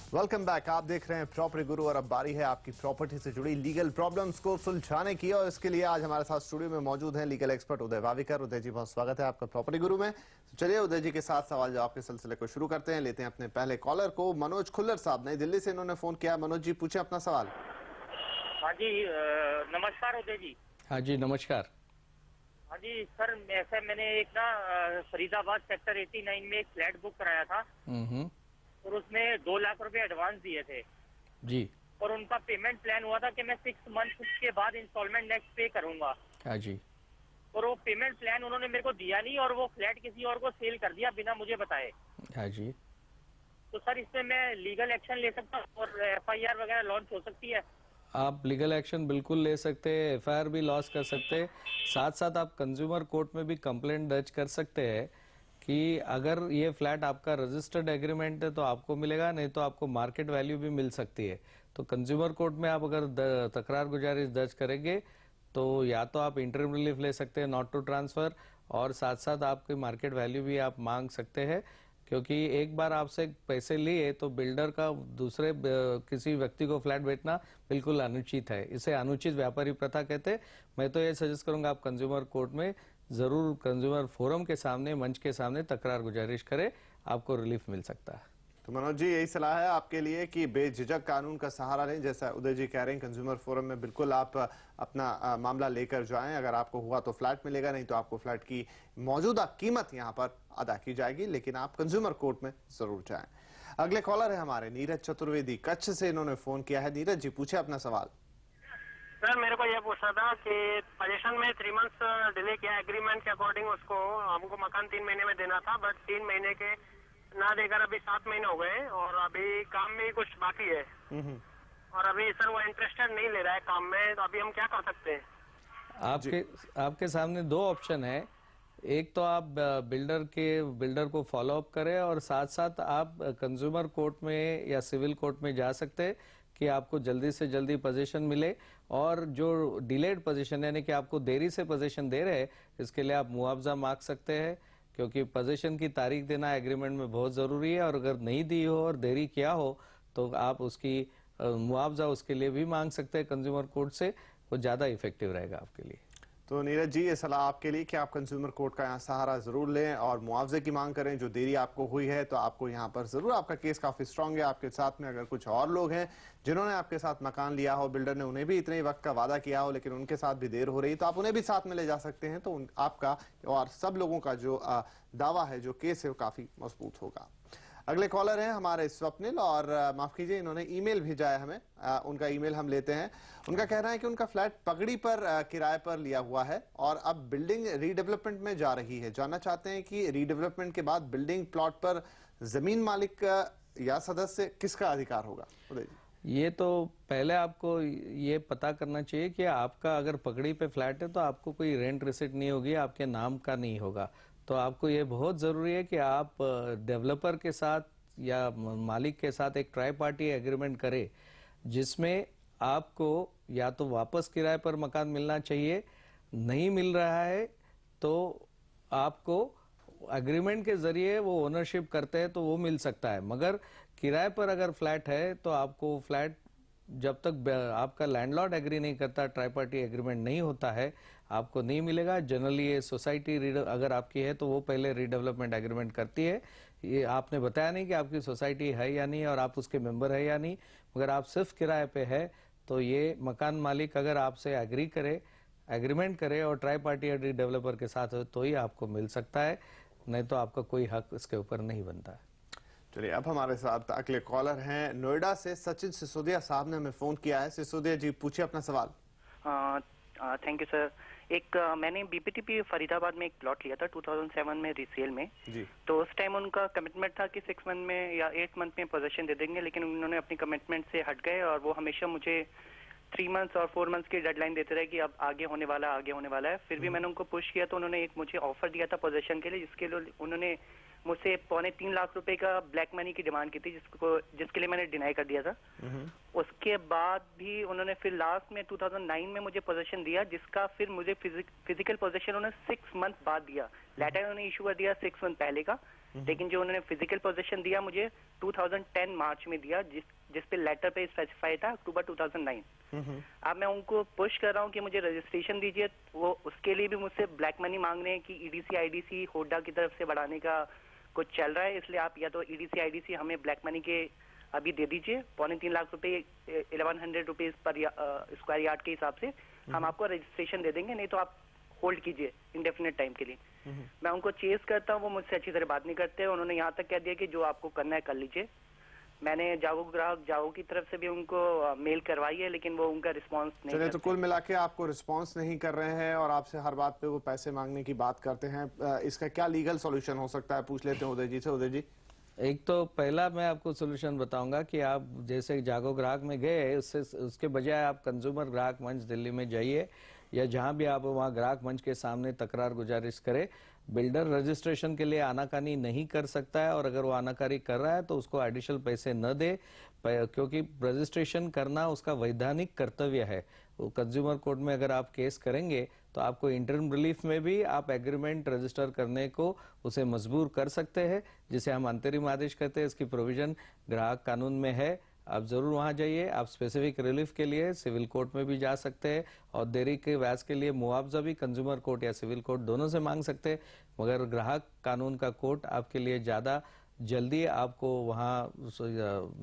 Welcome back. आप देख रहे हैं प्रॉपर्टी गुरु और अब बारी है आपकी प्रॉपर्टी से जुड़ी लीगल प्रॉब्लम्स को सुलझाने की। और इसके लिए आज हमारे साथ स्टूडियो में मौजूद हैं लीगल एक्सपर्ट उदय वाविकर। उदय जी, बहुत स्वागत है आपका प्रॉपर्टी गुरु में। तो चलिए उदय जी के साथ सवाल जवाब के सिलसिले को शुरू करते हैं। लेते हैं अपने पहले कॉलर को, मनोज खुल्लर साहब, नई दिल्ली से इन्होंने फोन किया। मनोज जी, पूछे अपना सवाल। हाँ जी, नमस्कार उदय जी। हाँ जी, नमस्कार। हाँ जी सर, ऐसा मैंने एक ना फरीदाबाद सेक्टर 89 में एक फ्लैट बुक कराया था और उसमें 2 लाख रुपए एडवांस दिए थे जी। और उनका पेमेंट प्लान हुआ था कि मैं 6 मंथ के बाद इंस्टॉलमेंट नेक्स्ट पे करूंगा। हाँ जी। और वो पेमेंट प्लान उन्होंने मेरे को दिया नहीं और वो फ्लैट किसी और को सेल कर दिया बिना मुझे बताए। हाँ जी। तो सर इसमें मैं लीगल एक्शन ले सकता हूँ और FIR वगैरह लॉन्च हो सकती है? आप लीगल एक्शन बिल्कुल ले सकते हैं, FIR भी लॉन्च कर सकते हैं। साथ साथ आप कंज्यूमर कोर्ट में भी कंप्लेंट दर्ज कर सकते हैं कि अगर ये फ्लैट आपका रजिस्टर्ड एग्रीमेंट है तो आपको मिलेगा, नहीं तो आपको मार्केट वैल्यू भी मिल सकती है। तो कंज्यूमर कोर्ट में आप अगर तकरार गुजारिश दर्ज करेंगे तो या तो आप इंटरिम रिलीफ ले सकते हैं, नॉट टू ट्रांसफर, और साथ साथ आपकी मार्केट वैल्यू भी आप मांग सकते हैं। क्योंकि एक बार आपसे पैसे लिए तो बिल्डर का दूसरे किसी व्यक्ति को फ्लैट बेचना बिल्कुल अनुचित है। इसे अनुचित व्यापारी प्रथा कहते हैं। मैं तो ये सजेस्ट करूंगा आप कंज्यूमर कोर्ट में जरूर कंज्यूमर फोरम के सामने, मंच के सामने तकरार गुजारिश करें, आपको रिलीफ मिल सकता है। तो मनोज जी, यही सलाह है आपके लिए कि बेझिझक कानून का सहारा लें। जैसा उदय जी कह रहे हैं, कंज्यूमर फोरम में बिल्कुल आप अपना मामला लेकर जाएं। अगर आपको हुआ तो फ्लैट मिलेगा, नहीं तो आपको फ्लैट की मौजूदा कीमत यहां पर अदा की जाएगी, लेकिन आप कंज्यूमर कोर्ट में जरूर जाएं। अगले कॉलर है हमारे नीरज चतुर्वेदी, कच्छ से इन्होंने फोन किया है। नीरज जी, पूछे अपना सवाल। सर, मेरे को ये पूछना था कि पोजीशन में 3 मंथ्स डिले किया एग्रीमेंट के अकॉर्डिंग। उसको हमको मकान 3 महीने में देना था, बट 3 महीने के ना देकर अभी 7 महीने हो गए और अभी काम में कुछ बाकी है और अभी सर वो इंटरेस्टेड नहीं ले रहा है काम में। तो अभी हम क्या कर सकते हैं? आपके सामने 2 ऑप्शन है। एक तो आप बिल्डर को फॉलो अप करें और साथ साथ आप कंज्यूमर कोर्ट में या सिविल कोर्ट में जा सकते हैं कि आपको जल्दी से जल्दी पोजीशन मिले। और जो डिलेड पोजीशन यानी कि आपको देरी से पोजीशन दे रहे हैं, इसके लिए आप मुआवजा मांग सकते हैं। क्योंकि पोजीशन की तारीख देना एग्रीमेंट में बहुत जरूरी है, और अगर नहीं दी हो और देरी किया हो तो आप उसकी मुआवजा उसके लिए भी मांग सकते हैं कंज्यूमर कोर्ट से। वो ज्यादा इफेक्टिव रहेगा आपके लिए। तो नीरज जी, ये सलाह आपके लिए कि आप कंज्यूमर कोर्ट का यहाँ सहारा जरूर लें और मुआवजे की मांग करें। जो देरी आपको हुई है तो आपको यहाँ पर जरूर, आपका केस काफी स्ट्रांग है। आपके साथ में अगर कुछ और लोग हैं जिन्होंने आपके साथ मकान लिया हो, बिल्डर ने उन्हें भी इतने वक्त का वादा किया हो लेकिन उनके साथ भी देर हो रही, तो आप उन्हें भी साथ में ले जा सकते हैं। तो आपका और सब लोगों का जो दावा है, जो केस है, वो काफी मजबूत होगा। अगले कॉलर हैं हमारे स्वप्निल, और माफ कीजिए इन्होंने ईमेल भेजा है हमें। उनका ईमेल हम लेते हैं। उनका कहना है कि उनका फ्लैट पगड़ी पर किराए पर लिया हुआ है और अब बिल्डिंग रीडेवलपमेंट में जा रही है। जानना चाहते हैं कि रीडेवलपमेंट के बाद बिल्डिंग प्लॉट पर जमीन मालिक या सदस्य किसका अधिकार होगा? उदय जी, ये तो पहले आपको ये पता करना चाहिए कि आपका अगर पगड़ी पे फ्लैट है तो आपको कोई रेंट रिसिट नहीं होगी, आपके नाम का नहीं होगा। तो आपको ये बहुत जरूरी है कि आप डेवलपर के साथ या मालिक के साथ एक ट्राई पार्टी एग्रीमेंट करें, जिसमें आपको या तो वापस किराए पर मकान मिलना चाहिए, नहीं मिल रहा है तो आपको एग्रीमेंट के जरिए वो ओनरशिप करते हैं तो वो मिल सकता है। मगर किराए पर अगर फ्लैट है तो आपको फ्लैट जब तक आपका लैंडलॉर्ड एग्री नहीं करता, ट्राई पार्टी एग्रीमेंट नहीं होता है, आपको नहीं मिलेगा। जनरली ये सोसाइटी अगर आपकी है तो वो पहले रीडेवलपमेंट एग्रीमेंट करती है। ये आपने बताया नहीं कि आपकी सोसाइटी है या नहीं और आप उसके मेंबर है या नहीं, मगर आप सिर्फ किराए पे है तो ये मकान मालिक अगर आपसे एग्री करे, एग्रीमेंट करे और ट्राई पार्टी या डेवलपर के साथ हो तो ही आपको मिल सकता है, नहीं तो आपका कोई हक इसके ऊपर नहीं बनता है। चलिए अब हमारे साथ अगले कॉलर हैं नोएडा से सचिन सिसोदिया साहब ने हमें फोन किया है। सिसोदिया जी, पूछिए अपना सवाल। Thank you sir. मैंने BPTP फरीदाबाद में एक प्लॉट लिया था 2007 में रीसेल में जी। तो उस टाइम उनका कमिटमेंट था कि 6 मंथ में या 8 मंथ में पोजीशन दे देंगे, लेकिन उन्होंने अपनी कमिटमेंट से हट गए और वो हमेशा मुझे 3 मंथ्स और 4 मंथ्स की डेडलाइन देते रहे कि अब आगे होने वाला है, आगे होने वाला है। फिर भी मैंने उनको पुश किया तो उन्होंने एक मुझे ऑफर दिया था पोजीशन के लिए, जिसके लिए उन्होंने मुझसे 3.25 लाख रुपए का ब्लैक मनी की डिमांड की थी, जिसके लिए मैंने डिनाई कर दिया था। उसके बाद भी उन्होंने फिर लास्ट में 2009 में मुझे पोजीशन दिया, जिसका फिर मुझे फिजिकल पोजीशन उन्होंने 6 मंथ बाद दिया। लेटर उन्होंने इशू कर दिया 6 मंथ पहले का, लेकिन जो उन्होंने फिजिकल पोजीशन दिया मुझे 2010 मार्च में दिया, जिस पे लेटर पे स्पेसिफाई था अक्टूबर 2009। अब मैं उनको पुश कर रहा हूँ कि मुझे रजिस्ट्रेशन दीजिए, वो उसके लिए भी मुझसे ब्लैक मनी मांग रहे हैं कि ईडीसी आईडीसी होडा की तरफ से बढ़ाने का कुछ चल रहा है, इसलिए आप या तो ईडीसी आईडीसी हमें ब्लैक मनी के अभी दे दीजिए 3.25 लाख रुपए 1100 रुपीज पर स्क्वायर यार्ड के हिसाब से हम आपको रजिस्ट्रेशन दे देंगे, नहीं तो आप होल्ड कीजिए इंडेफिनेट टाइम के लिए। मैं उनको चेस करता हूँ, वो मुझसे अच्छी तरह बात नहीं करते। उन्होंने यहाँ तक कह दिया कि जो आपको करना है कर लीजिए। मैंने जागो की तरफ से भी उनको मेल करवाई है, लेकिन वो उनका रिस्पांस नहीं करते। तो कुल मिला के आपको रिस्पांस नहीं कर रहे हैं और आपसे हर बात पे वो पैसे मांगने की बात करते हैं। इसका क्या लीगल सॉल्यूशन हो सकता है, पूछ लेते हैं उदय जी से। उदय जी, एक तो पहला मैं आपको सोल्यूशन बताऊंगा कि आप जैसे जागो ग्राहक में गए, उसके बजाय आप कंज्यूमर ग्राहक मंच दिल्ली में जाइए, या जहां भी आप वहां ग्राहक मंच के सामने तकरार गुजारिश करें। बिल्डर रजिस्ट्रेशन के लिए आनाकानी नहीं कर सकता है, और अगर वो आनाकारी कर रहा है तो उसको एडिशनल पैसे न दे, क्योंकि रजिस्ट्रेशन करना उसका वैधानिक कर्तव्य है। कंज्यूमर कोर्ट में अगर आप केस करेंगे तो आपको इंटरिम रिलीफ में भी आप एग्रीमेंट रजिस्टर करने को उसे मजबूर कर सकते हैं, जिसे हम अंतरिम आदेश कहते हैं। इसकी प्रोविजन ग्राहक कानून में है। आप जरूर वहां जाइए। आप स्पेसिफिक रिलीफ के लिए सिविल कोर्ट में भी जा सकते हैं, और देरी के व्याज के लिए मुआवजा भी कंज्यूमर कोर्ट या सिविल कोर्ट दोनों से मांग सकते हैं। मगर ग्राहक कानून का कोर्ट आपके लिए ज्यादा जल्दी आपको वहां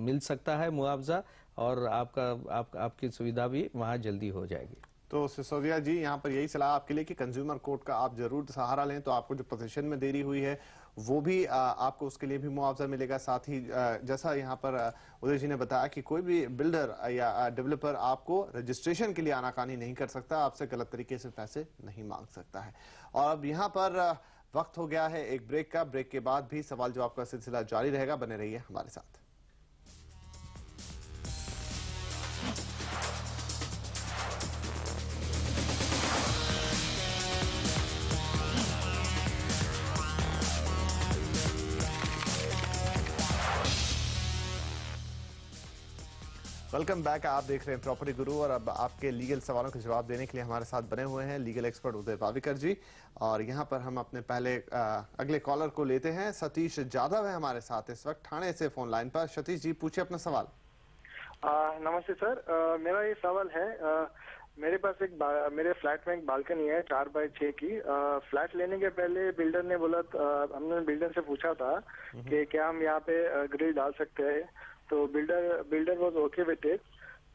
मिल सकता है मुआवजा, और आपकी सुविधा भी वहां जल्दी हो जाएगी। तो सिसोदिया जी, यहाँ पर यही सलाह आपके लिए कि कंज्यूमर कोर्ट का आप जरूर सहारा लें, तो आपको जो पोजीशन में देरी हुई है वो भी आपको उसके लिए भी मुआवजा मिलेगा। साथ ही जैसा यहाँ पर उदय जी ने बताया कि कोई भी बिल्डर या डेवलपर आपको रजिस्ट्रेशन के लिए आनाकानी नहीं कर सकता, आपसे गलत तरीके से पैसे नहीं मांग सकता है। और अब यहाँ पर वक्त हो गया है एक ब्रेक का। ब्रेक के बाद भी सवाल जवाब का सिलसिला जारी रहेगा, बने रहिए हमारे साथ। Welcome back. आप देख रहे हैं प्रॉपर्टी गुरु, और अब आपके लीगल सवालों के जवाब देने के लिए हमारे साथ बने हुए हैं लीगल एक्सपर्ट उदय पाविकर जी। और यहाँ पर हम अपने अगले कॉलर को लेते हैं। सतीश जाधव है हमारे साथ इस वक्त ठाणे से फोन लाइन पर। सतीश जी, पूछिए अपना सवाल। नमस्ते सर, मेरा ये सवाल है, मेरे पास मेरे फ्लैट में एक बालकनी है 4x6 की। फ्लैट लेने के पहले बिल्डर ने बोला, हमने बिल्डर से पूछा था कि क्या हम यहाँ पे ग्रिल डाल सकते हैं, तो builder was okay with it.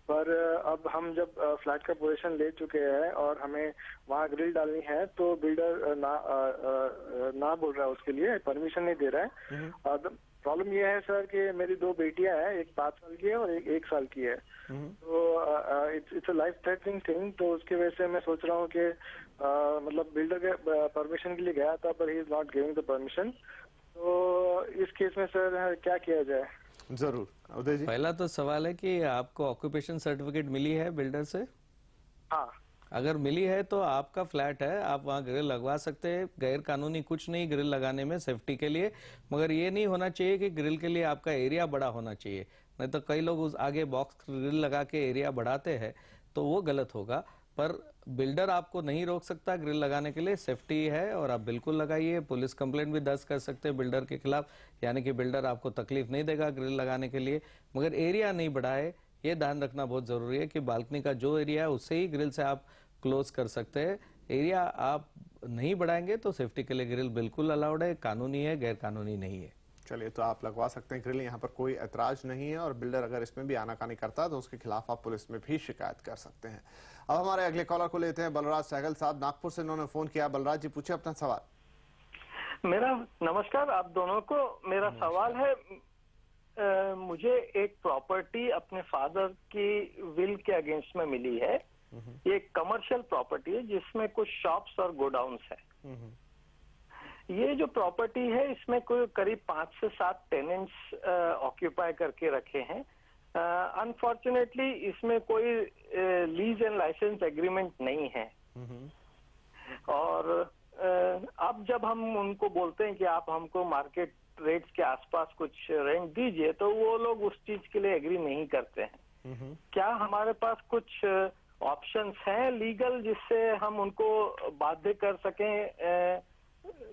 पर अब हम जब फ्लैट का पोजीशन ले चुके हैं और हमें वहाँ ग्रिल डालनी है, तो बिल्डर ना बोल रहा है, उसके लिए परमिशन नहीं दे रहा है। प्रॉब्लम ये है सर कि मेरी 2 बेटियां हैं, एक 5 साल की है और एक 1 साल की है। तो it's a life threatening thing. तो उसकी वजह से मैं सोच रहा हूँ कि मतलब बिल्डर के परमिशन के लिए गया था, पर he is not giving the permission. तो इस केस में सर क्या किया जाए? जरूर उदय जी। पहला तो सवाल है कि आपको ऑक्यूपेशन सर्टिफिकेट मिली है बिल्डर से? हाँ। अगर मिली है तो आपका फ्लैट है, आप वहां ग्रिल लगवा सकते हैं। गैर कानूनी कुछ नहीं ग्रिल लगाने में, सेफ्टी के लिए। मगर ये नहीं होना चाहिए कि ग्रिल के लिए आपका एरिया बड़ा होना चाहिए, नहीं तो कई लोग उस आगे बॉक्स ग्रिल लगा के एरिया बढ़ाते हैं, तो वो गलत होगा। पर बिल्डर आपको नहीं रोक सकता ग्रिल लगाने के लिए, सेफ्टी है और आप बिल्कुल लगाइए। पुलिस कंप्लेंट भी दर्ज कर सकते हैं बिल्डर के खिलाफ, यानी कि बिल्डर आपको तकलीफ नहीं देगा ग्रिल लगाने के लिए। मगर एरिया नहीं बढ़ाए, ये ध्यान रखना बहुत जरूरी है कि बालकनी का जो एरिया है उससे ही ग्रिल से आप क्लोज कर सकते हैं। एरिया आप नहीं बढ़ाएंगे तो सेफ्टी के लिए ग्रिल बिल्कुल अलाउड है, कानूनी है, गैर कानूनी नहीं है। चलिए, तो आप लगवा सकते हैं ग्रिल, यहाँ पर कोई ऐतराज नहीं है। और बिल्डर अगर इसमें भी आनाकानी करता है तो उसके खिलाफ आप पुलिस में भी शिकायत कर सकते हैं। अब हमारे अगले कॉलर को लेते हैं बलराज सहगल साहब, नागपुर से इन्होंने फोन किया। बलराज जी, पूछिए अपना सवाल। मेरा नमस्कार आप दोनों को। मेरा सवाल है, मुझे एक प्रॉपर्टी अपने फादर की विल के अगेंस्ट में मिली है। ये कमर्शियल प्रॉपर्टी है जिसमें कुछ शॉप्स और गोडाउन्स है। ये जो प्रॉपर्टी है इसमें कोई करीब 5 से 7 टेनेंट्स ऑक्यूपाई करके रखे हैं। अनफॉर्चुनेटली इसमें कोई लीज एंड लाइसेंस एग्रीमेंट नहीं है। और अब जब हम उनको बोलते हैं कि आप हमको मार्केट रेट्स के आसपास कुछ रेंट दीजिए, तो वो लोग उस चीज के लिए एग्री नहीं करते हैं। क्या हमारे पास कुछ ऑप्शंस हैं लीगल जिससे हम उनको बाध्य कर सकें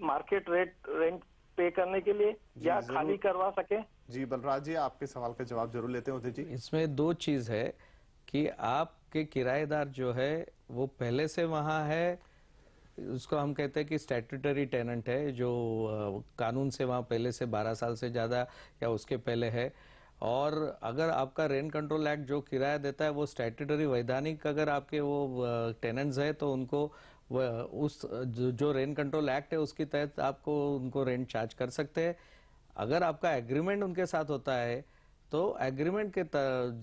मार्केट रेंट पे करने के लिए या खाली करवा सके? जी बलराज जी, आपके सवाल का जवाब जरूर लेते हैं उदय जी। इसमें दो चीज है कि आपके किराएदार जो है वो पहले से वहां है, उसको हम कहते हैं कि स्टैट्यूटरी टेनेंट है, जो कानून से वहां पहले से 12 साल से ज्यादा या उसके पहले है। और अगर आपका रेंट कंट्रोल एक्ट जो किराया देता है वो स्टैट्यूटरी वैधानिक अगर आपके वो टेनेंट्स है तो उनको उस जो रेंट कंट्रोल एक्ट है उसके तहत आपको उनको रेंट चार्ज कर सकते हैं। अगर आपका एग्रीमेंट उनके साथ होता है तो एग्रीमेंट के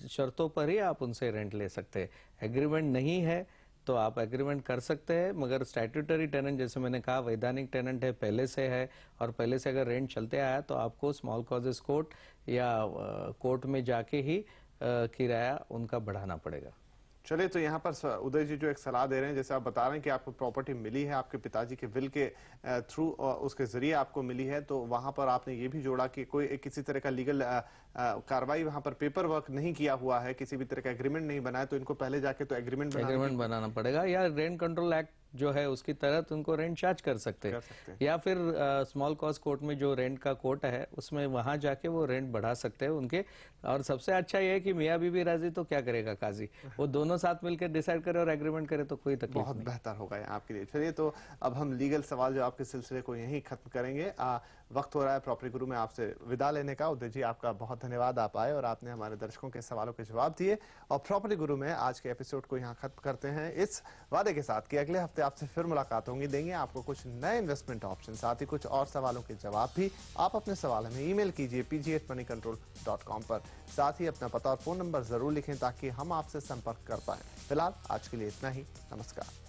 शर्तों पर ही आप उनसे रेंट ले सकते हैं। एग्रीमेंट नहीं है तो आप एग्रीमेंट कर सकते हैं, मगर स्टैट्यूटरी टेनेंट जैसे मैंने कहा वैधानिक टेनेंट है, पहले से है और पहले से अगर रेंट चलते आया तो आपको स्मॉल कॉजेस कोर्ट या कोर्ट में जाके ही किराया उनका बढ़ाना पड़ेगा। चलिए, तो यहाँ पर उदय जी जो एक सलाह दे रहे हैं, जैसे आप बता रहे हैं कि आपको प्रॉपर्टी मिली है आपके पिताजी के विल के थ्रू, उसके जरिए आपको मिली है, तो वहां पर आपने ये भी जोड़ा कि कोई किसी तरह का लीगल कार्रवाई वहां पर पेपर वर्क नहीं किया हुआ है, किसी भी तरह का एग्रीमेंट नहीं बनाया, तो इनको पहले जाके तो एग्रीमेंट बनाना पड़ेगा या रेंट कंट्रोल एक्ट जो है उसकी तहत उनको रेंट चार्ज कर सकते हैं या फिर स्मॉल कॉज कोर्ट में जो रेंट का कोर्ट है उसमें वहां जाके वो रेंट बढ़ा सकते हैं उनके। और सबसे अच्छा ये है कि मियाँ बीबी राजी तो क्या करेगा काजी, वो दोनों साथ मिलकर डिसाइड करे और एग्रीमेंट करे तो कोई तकलीफ बहुत बेहतर होगा आपके लिए। चलिए, तो अब हम लीगल सवाल जो आपके सिलसिले को यहीं खत्म करेंगे। वक्त हो रहा है प्रॉपर्टी गुरु में आपसे विदा लेने का। उदय जी, आपका बहुत धन्यवाद, आप आए और आपने हमारे दर्शकों के सवालों के जवाब दिए। और प्रॉपर्टी गुरु में आज के एपिसोड को यहाँ खत्म करते हैं इस वादे के साथ कि अगले हफ्ते आपसे फिर मुलाकात होंगी, देंगे आपको कुछ नए इन्वेस्टमेंट ऑप्शन, साथ ही कुछ और सवालों के जवाब भी। आप अपने सवाल हमें ईमेल कीजिए pg@moneycontrol.com पर। साथ ही अपना पता और फोन नंबर जरूर लिखें ताकि हम आपसे संपर्क कर पाए। फिलहाल आज के लिए इतना ही, नमस्कार।